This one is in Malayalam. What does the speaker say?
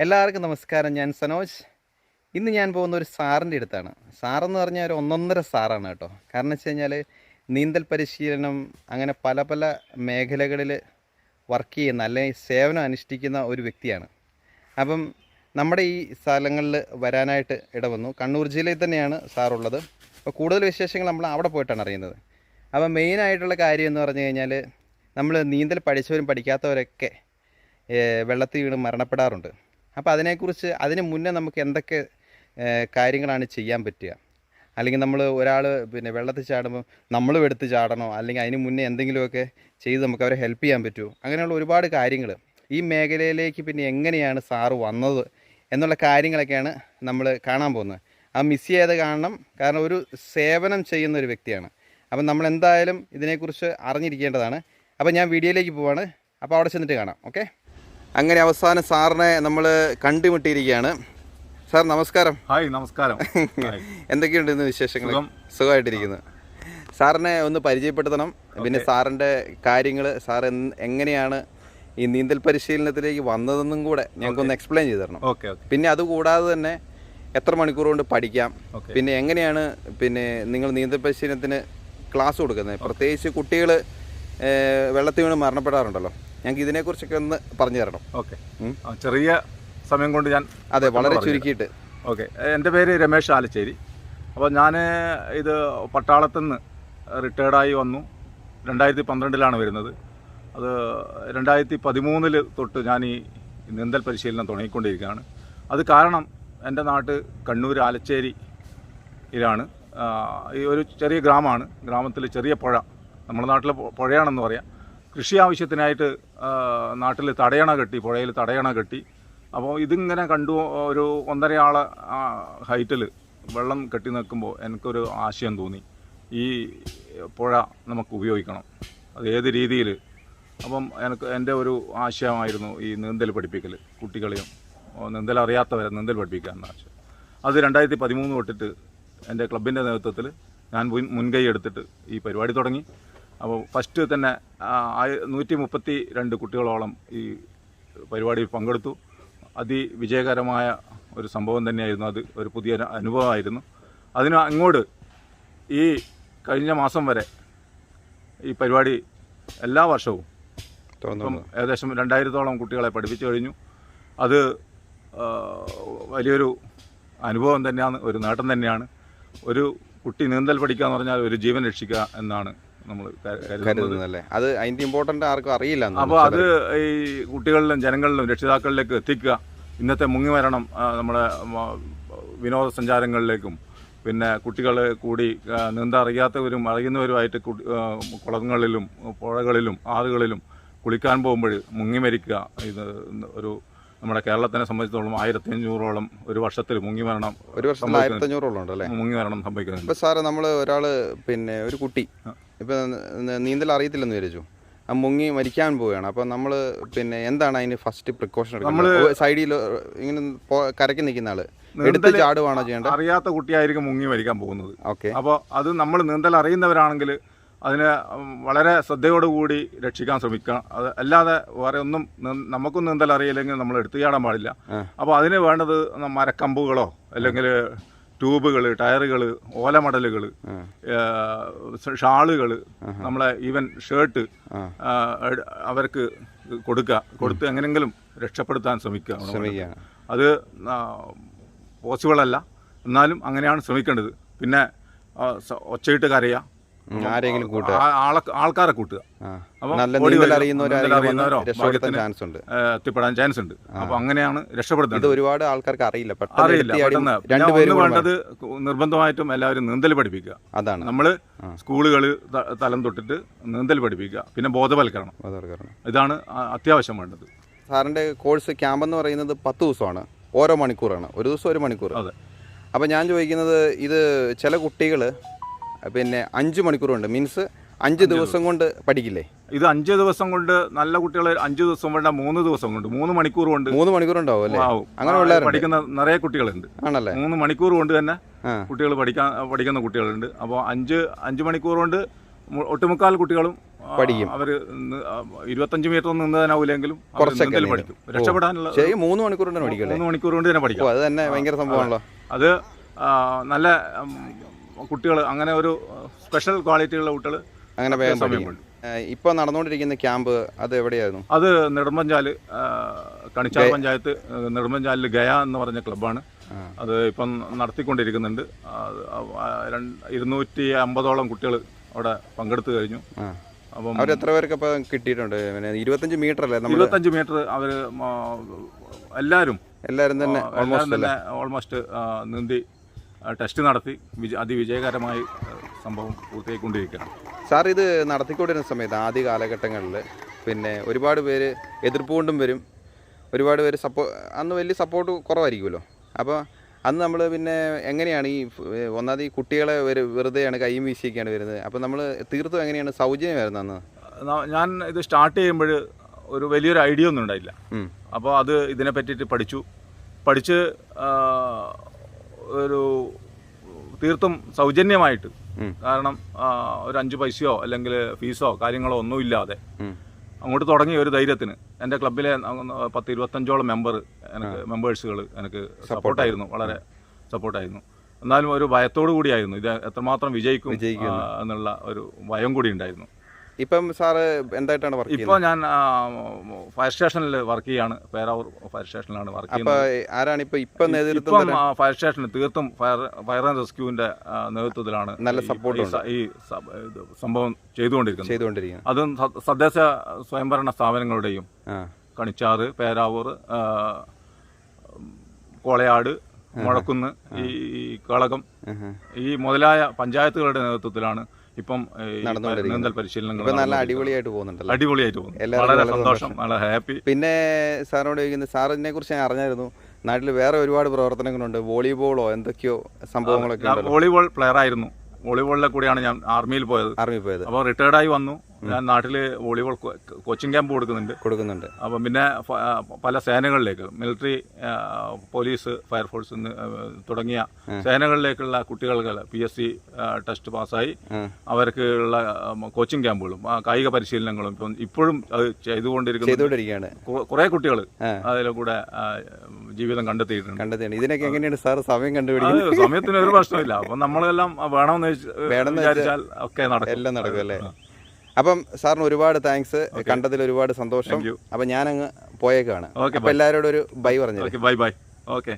എല്ലാവർക്കും നമസ്കാരം. ഞാൻ സനോജ്. ഇന്ന് ഞാൻ പോകുന്ന ഒരു സാറിൻ്റെ അടുത്താണ്. സാറെന്ന് പറഞ്ഞാൽ ഒരു ഒന്നൊന്നര സാറാണ് കേട്ടോ. കാരണം വെച്ച് കഴിഞ്ഞാൽ നീന്തൽ പരിശീലനം അങ്ങനെ പല പല മേഖലകളിൽ വർക്ക് ചെയ്യുന്ന അല്ലെങ്കിൽ സേവനം അനുഷ്ഠിക്കുന്ന ഒരു വ്യക്തിയാണ്. അപ്പം നമ്മുടെ ഈ സ്ഥലങ്ങളിൽ വരാനായിട്ട് ഇടവന്നു. കണ്ണൂർ ജില്ലയിൽ തന്നെയാണ് സാറുള്ളത്. അപ്പോൾ കൂടുതൽ വിശേഷങ്ങൾ നമ്മൾ അവിടെ പോയിട്ടാണ് അറിയുന്നത്. അപ്പം മെയിനായിട്ടുള്ള കാര്യം എന്ന് പറഞ്ഞു കഴിഞ്ഞാൽ നമ്മൾ നീന്തൽ പഠിച്ചവരും പഠിക്കാത്തവരൊക്കെ വെള്ളത്തിൽ വീണ് മരണപ്പെടാറുണ്ട്. അപ്പോൾ അതിനെക്കുറിച്ച് അതിന് മുന്നേ നമുക്ക് എന്തൊക്കെ കാര്യങ്ങളാണ് ചെയ്യാൻ പറ്റുക, അല്ലെങ്കിൽ നമ്മൾ ഒരാൾ വെള്ളത്തിൽ ചാടുമ്പോൾ നമ്മളും എടുത്ത് ചാടണോ, അല്ലെങ്കിൽ അതിന് മുന്നേ എന്തെങ്കിലുമൊക്കെ ചെയ്ത് നമുക്ക് അവരെ ഹെൽപ്പ് ചെയ്യാൻ പറ്റുമോ, അങ്ങനെയുള്ള ഒരുപാട് കാര്യങ്ങൾ ഈ മേഖലയിലേക്ക് എങ്ങനെയാണ് സാറ് വന്നത് എന്നുള്ള കാര്യങ്ങളൊക്കെയാണ് നമ്മൾ കാണാൻ പോകുന്നത്. ആ മിസ് ചെയ്യാതെ കാണണം, കാരണം ഒരു സേവനം ചെയ്യുന്ന ഒരു വ്യക്തിയാണ്. അപ്പം നമ്മൾ എന്തായാലും ഇതിനെക്കുറിച്ച് അറിഞ്ഞിരിക്കേണ്ടതാണ്. അപ്പോൾ ഞാൻ വീഡിയോയിലേക്ക് പോവാണ്. അപ്പോൾ അവിടെ ചെന്നിട്ട് കാണാം. ഓക്കെ. അങ്ങനെ അവസാനം സാറിനെ നമ്മൾ കണ്ടുമുട്ടിയിരിക്കുകയാണ്. സാർ നമസ്കാരം. ഹായ്, നമസ്കാരം. എന്തൊക്കെയുണ്ട് ഇന്ന് വിശേഷങ്ങൾ? സുഖമായിട്ടിരിക്കുന്നു. സാറിനെ ഒന്ന് പരിചയപ്പെടുത്തണം. പിന്നെ സാറിൻ്റെ കാര്യങ്ങൾ, സാർ എങ്ങനെയാണ് ഈ നീന്തൽ പരിശീലനത്തിലേക്ക് വന്നതെന്നും കൂടെ ഞങ്ങൾക്കൊന്ന് എക്സ്പ്ലെയിൻ ചെയ്ത് തരണം. പിന്നെ അതുകൂടാതെ തന്നെ എത്ര മണിക്കൂർ കൊണ്ട് പഠിക്കാം, പിന്നെ എങ്ങനെയാണ് നിങ്ങൾ നീന്തൽ പരിശീലനത്തിന് ക്ലാസ് കൊടുക്കുന്നത്, പ്രത്യേകിച്ച് കുട്ടികൾ വെള്ളത്തിൽ വീണ് മരണപ്പെടാറുണ്ടല്ലോ, ഞങ്ങൾക്ക് ഇതിനെക്കുറിച്ചൊക്കെ ഒന്ന് പറഞ്ഞു തരണം. ഓക്കെ, ചെറിയ സമയം കൊണ്ട് ഞാൻ വളരെ ചുരുക്കിയിട്ട്. ഓക്കെ, എൻ്റെ പേര് രമേശ് ആലച്ചേരി. അപ്പോൾ ഞാൻ ഇത് പട്ടാളത്തിൽ നിന്ന് റിട്ടയർഡായി വന്നു. 2012 വരുന്നത്. അത് 2013 തൊട്ട് ഞാൻ ഈ നീന്തൽ പരിശീലനം തുടങ്ങിക്കൊണ്ടിരിക്കുകയാണ്. അത് കാരണം എൻ്റെ നാട്ട് കണ്ണൂർ ആലച്ചേരിയിലാണ്. ഈ ഒരു ചെറിയ ഗ്രാമമാണ്. ഗ്രാമത്തിൽ ചെറിയ പുഴ, നമ്മുടെ നാട്ടിലെ പുഴയാണെന്ന് പറയാം. കൃഷി ആവശ്യത്തിനായിട്ട് നാട്ടിൽ തടയണ കെട്ടി, പുഴയിൽ തടയണ കെട്ടി. അപ്പോൾ ഇതിങ്ങനെ കണ്ടു, ഒരു 1.5 ആളെ ഹൈറ്റിൽ വെള്ളം കെട്ടി നിൽക്കുമ്പോൾ എനിക്കൊരു ആശയം തോന്നി, ഈ പുഴ നമുക്ക് ഉപയോഗിക്കണം, അത് ഏത് രീതിയിൽ. അപ്പം എൻ്റെ ഒരു ആശയമായിരുന്നു ഈ നീന്തൽ പഠിപ്പിക്കൽ, കുട്ടികളെയും നീന്തൽ അറിയാത്തവരെ നീന്തൽ പഠിപ്പിക്കുക എന്ന ആശയം. അത് 2013 തൊട്ടിട്ട് എൻ്റെ ക്ലബിൻ്റെ നേതൃത്വത്തിൽ ഞാൻ മുൻകൈ എടുത്തിട്ട് ഈ പരിപാടി തുടങ്ങി. അപ്പോൾ ഫസ്റ്റ് തന്നെ 132 കുട്ടികളോളം ഈ പരിപാടിയിൽ പങ്കെടുത്തു. അതിവിജയകരമായ ഒരു സംഭവം തന്നെയായിരുന്നു. അത് ഒരു പുതിയ അനുഭവമായിരുന്നു. അതിന് അങ്ങോട്ട് ഈ കഴിഞ്ഞ മാസം വരെ ഈ പരിപാടി എല്ലാ വർഷവും ഏകദേശം 2000-ഓളം കുട്ടികളെ പഠിപ്പിച്ചു കഴിഞ്ഞു. അത് വലിയൊരു അനുഭവം തന്നെയാണ്, ഒരു നേട്ടം തന്നെയാണ്. ഒരു കുട്ടി നീന്തൽ പഠിക്കുക എന്ന് പറഞ്ഞാൽ ഒരു ജീവൻ രക്ഷിക്കുക എന്നാണ് നമ്മൾ കരുതുന്നതല്ലേ. അത് അതിൻ്റെ ഇമ്പോർട്ടൻ്റ് ആർക്കും അറിയില്ല. അപ്പോൾ അത് ഈ കുട്ടികളിലും ജനങ്ങളിലും രക്ഷിതാക്കളിലേക്ക് എത്തിക്കുക. ഇന്നത്തെ മുങ്ങിമരണം നമ്മുടെ വിനോദസഞ്ചാരങ്ങളിലേക്കും പിന്നെ കുട്ടികൾ കൂടി നീന്താൻ അറിയാത്തവരും അറിയുന്നവരുമായിട്ട് കുളങ്ങളിലും പുഴകളിലും ആറുകളിലും കുളിക്കാൻ പോകുമ്പോൾ മുങ്ങി മരിക്കുക. ഇത് ഒരു നമ്മുടെ കേരളത്തിനെ സംബന്ധിച്ചിടത്തോളം 1500-ഓളം ഒരു വർഷത്തിൽ മുങ്ങിമരണം, ഒരു വർഷത്തിൽ 1500-ഓളം ഉണ്ടല്ലേ മുങ്ങിമരണം സംഭവിക്കുന്നുണ്ട്. ഇപ്പോൾ സാറ് നമ്മൾ ഒരാൾ ഒരു കുട്ടി ഇപ്പം നീന്തൽ അറിയത്തില്ലെന്ന് വിചാരിച്ചു, ആ മുങ്ങി മരിക്കാൻ പോവുകയാണ്. അപ്പം നമ്മൾ എന്താണ് അതിന് ഫസ്റ്റ് പ്രിക്കോഷൻ എടുക്കുന്നത്? സൈഡിൽ ഇങ്ങനെ കരയ്ക്ക് നിൽക്കുന്ന ആള് എടുത്ത് ചാടുവാണോ ചെയ്യേണ്ടത്? അറിയാത്ത കുട്ടിയായിരിക്കും മുങ്ങി മരിക്കാൻ പോകുന്നത്. ഓക്കെ. അപ്പോൾ അത് നമ്മൾ നീന്തൽ അറിയുന്നവരാണെങ്കിൽ അതിനെ വളരെ ശ്രദ്ധയോടുകൂടി രക്ഷിക്കാൻ ശ്രമിക്കണം. അത് അല്ലാതെ വേറെ ഒന്നും നമുക്കും നീന്തൽ അറിയില്ലെങ്കിൽ നമ്മൾ എടുത്തു ചാടാൻ പാടില്ല. അപ്പോൾ അതിന് വേണ്ടത് മരക്കമ്പുകളോ അല്ലെങ്കിൽ ട്യൂബുകൾ, ടയറുകൾ, ഓലമടലുകൾ, ഷാളുകൾ, നമ്മളെ ഈവൻ ഷർട്ട് അവർക്ക് കൊടുത്ത് എങ്ങനെയെങ്കിലും രക്ഷപ്പെടുത്താൻ ശ്രമിക്കുക. അത് പോസിബിൾ അല്ല, എന്നാലും അങ്ങനെയാണ് ശ്രമിക്കേണ്ടത്. പിന്നെ ഒച്ചയിട്ട് കരയുക, ആരെങ്കിലും ആൾക്കാരെ കൂട്ടുക. എത്തിപ്പെടാൻ ചാൻസ് ഉണ്ട്. അപ്പൊ അങ്ങനെയാണ് രക്ഷപ്പെടുന്നത്. ഒരുപാട് ആൾക്കാർക്ക് അറിയില്ല. വേണ്ടത് നിർബന്ധമായിട്ടും എല്ലാവരും നീന്തൽ പഠിപ്പിക്കുക. അതാണ് നമ്മള് സ്കൂളുകളിൽ തലം തൊട്ടിട്ട് നീന്തൽ പഠിപ്പിക്കുക. പിന്നെ ബോധവൽക്കരണം, ഇതാണ് അത്യാവശ്യം വേണ്ടത്. സാറിന്റെ കോഴ്സ് ക്യാമ്പ് എന്ന് പറയുന്നത് 10 ദിവസമാണ്, ഓരോ മണിക്കൂറാണ്, ഒരു ദിവസം 1 മണിക്കൂർ. അതെ. അപ്പൊ ഞാൻ ചോദിക്കുന്നത്, ഇത് ചില കുട്ടികൾ 5 മണിക്കൂറുണ്ട്, മീൻസ് 5 ദിവസം കൊണ്ട് പഠിക്കില്ലേ? ഇത് 5 ദിവസം കൊണ്ട്, നല്ല കുട്ടികൾ 5 ദിവസം വേണ്ട 3 ദിവസം കൊണ്ട്, 3 മണിക്കൂർ കൊണ്ട്. 3 മണിക്കൂർ ഉണ്ടാവും അല്ലേ? അങ്ങനെ പഠിക്കുന്ന നിറയെ കുട്ടികളുണ്ട്. ആണല്ലേ? 3 മണിക്കൂർ കൊണ്ട് തന്നെ കുട്ടികൾ പഠിക്കുന്ന കുട്ടികളുണ്ട്. അപ്പോൾ 5 മണിക്കൂർ കൊണ്ട് ഒട്ടുമുക്കാൽ കുട്ടികളും പഠിക്കും. അവർ 25 മീറ്റർ നീന്താനാവില്ലെങ്കിലും കുറച്ചൊക്കെ പഠിക്കും. രക്ഷപ്പെടാനുള്ള 3 മണിക്കൂർ കൊണ്ട് പഠിക്കും. 3 മണിക്കൂർ കൊണ്ട് തന്നെ പഠിക്കും. അത് തന്നെ ഭയങ്കര സംഭവമാണല്ലോ. അത് നല്ല കുട്ടികൾ, അങ്ങനെ ഒരു സ്പെഷ്യൽ ക്വാളിറ്റിയുള്ള കുട്ടികൾ അങ്ങനെ വേഗം പഠിക്കും. ഇപ്പോൾ നടന്നുകൊണ്ടിരിക്കുന്ന ക്യാമ്പ് അത് എവിടെയായിരുന്നു? അത് നെടുമ്പഞ്ചാല്, കണിച്ചാൽ പഞ്ചായത്ത് നെടുമ്പഞ്ചാലിൽ ഗയ എന്ന് പറഞ്ഞ ക്ലബ്ബാണ്. അത് ഇപ്പം നടത്തിക്കൊണ്ടിരിക്കുന്നുണ്ട്. 250ഓളം കുട്ടികൾ അവിടെ പങ്കെടുത്തു കഴിഞ്ഞു. അപ്പം അവർ എത്ര പേർക്ക് ഇപ്പം കിട്ടിയിട്ടുണ്ട്? 25 മീറ്റർ അല്ലേ? 25 മീറ്റർ അവർ എല്ലാവരും തന്നെ ഓൾമോസ്റ്റ് നീന്തി ടെസ്റ്റ് നടത്തി അതിവിജയകരമായി സംഭവം പൂർത്തിയായിക്കൊണ്ടിരിക്കുകയാണ്. സാർ, ഇത് നടത്തിക്കൊണ്ടിരുന്ന സമയത്ത് ആദ്യ കാലഘട്ടങ്ങളിൽ പിന്നെ ഒരുപാട് പേര് എതിർപ്പ് കൊണ്ടും വരും, ഒരുപാട് പേര് അന്ന് വലിയ സപ്പോർട്ട് കുറവായിരിക്കുമല്ലോ. അപ്പോൾ അന്ന് നമ്മൾ പിന്നെ എങ്ങനെയാണ് ഒന്നാമത് ഈ കുട്ടികളെ വെറുതെയാണ് കൈയും വീശിയൊക്കെയാണ് വരുന്നത്. അപ്പോൾ നമ്മൾ തീർത്തും എങ്ങനെയാണ് സൗജന്യമായിരുന്നു അന്ന്? ഞാൻ ഇത് സ്റ്റാർട്ട് ചെയ്യുമ്പോൾ ഒരു വലിയൊരു ഐഡിയ ഒന്നും ഉണ്ടായില്ല. അപ്പോൾ അത് ഇതിനെ പറ്റിയിട്ട് പഠിച്ച് ഒരു തീർത്തും സൗജന്യമായിട്ട്, കാരണം ഒരു 5 പൈസയോ അല്ലെങ്കിൽ ഫീസോ കാര്യങ്ങളോ ഒന്നുമില്ലാതെ അങ്ങോട്ട് തുടങ്ങി ഒരു ധൈര്യത്തിന്. എൻ്റെ ക്ലബ്ബിലെ 10-25ഓളം മെമ്പേഴ്സുകൾ എനിക്ക് സപ്പോർട്ടായിരുന്നു, വളരെ സപ്പോർട്ടായിരുന്നു. എന്നാലും ഒരു ഭയത്തോടു കൂടിയായിരുന്നു, ഇത് എത്രമാത്രം വിജയിക്കും എന്നുള്ള ഒരു ഭയം കൂടി ഉണ്ടായിരുന്നു. ഇപ്പം സാറ് എന്തായിട്ടാണ് വർക്ക് ചെയ്യുന്നത്? ഇപ്പോൾ ഞാൻ ഫയർ സ്റ്റേഷനിൽ വർക്ക് ചെയ്യാണ്. പേരാവൂർ ഫയർ സ്റ്റേഷനിലാണ് വർക്ക് ചെയ്യുന്നത്. ആരാണ് ഇപ്പം നേതൃത്വം? ഫയർ സ്റ്റേഷനിൽ തീർത്തും ഫയർ ആൻഡ് റെസ്ക്യൂവിന്റെ നേതൃത്വത്തിലാണ് നല്ല സപ്പോർട്ട് ഈ സംഭവം ചെയ്തുകൊണ്ടിരിക്കുന്നത്. അതും തദ്ദേശ സ്വയംഭരണ സ്ഥാപനങ്ങളുടെയും കണിച്ചാറ്, പേരാവൂർ, കോളയാട്, മുഴക്കുന്ന്, ഈ കളകം, ഈ മുതലായ പഞ്ചായത്തുകളുടെ നേതൃത്വത്തിലാണ് ഇപ്പം നീന്തൽ പരിശീലനങ്ങൾ നല്ല അടിപൊളിയായിട്ട് പോകുന്നുണ്ടല്ലോ. അടിപൊളിയായിട്ട് പോകുന്നു. വളരെ സന്തോഷം, വളരെ ഹാപ്പി. പിന്നെ സാറിനോട് ചോദിക്കുന്നത്, സാറിനെ കുറിച്ച് ഞാൻ അറിഞ്ഞായിരുന്നു, നാട്ടിൽ വേറെ ഒരുപാട് പ്രവർത്തനങ്ങളുണ്ട്, വോളിബോളോ എന്തൊക്കെയോ സംഭവങ്ങളൊക്കെ. വോളിബോൾ പ്ലെയർ ആയിരുന്നു. വോളിബോളിലെ കൂടിയാണ് ഞാൻ ആർമിയിൽ പോയത്. അപ്പോൾ റിട്ടയർഡായി വന്നു. ഞാൻ നാട്ടിൽ വോളിബോൾ കോച്ചിങ് ക്യാമ്പ് കൊടുക്കുന്നുണ്ട്. അപ്പം പിന്നെ പല സേനകളിലേക്ക്, മിലിറ്ററി, പോലീസ്, ഫയർഫോഴ്സ് തുടങ്ങിയ സേനകളിലേക്കുള്ള കുട്ടികൾക്ക് PSC ടെസ്റ്റ് പാസ്സായി അവർക്കുള്ള കോച്ചിങ് ക്യാമ്പുകളും കായിക പരിശീലനങ്ങളും ഇപ്പോഴും അത് ചെയ്തുകൊണ്ടിരിക്കുകയാണ്. കുറേ കുട്ടികൾ അതിൽ കൂടെ ജീവിതം കണ്ടെത്തിയിട്ടുണ്ട്. ഇതിനൊക്കെ എങ്ങനെയാണ് സാർ സമയം കണ്ടുപിടിക്കുന്നത്? സമയത്തിന് ഒരു പ്രശ്നമില്ല. അപ്പം നമ്മളെല്ലാം വേണമെന്ന് വിചാരിച്ചാൽ ഒക്കെ എല്ലാം നടക്കും അല്ലേ? അപ്പം സാറിന് ഒരുപാട് താങ്ക്സ്, കണ്ടതിൽ ഒരുപാട് സന്തോഷം. അപ്പം ഞാനങ്ങ് പോയേക്കാണ്. അപ്പം എല്ലാവരോടും ഒരു ബൈ പറഞ്ഞു. Bye bye. ഓക്കെ.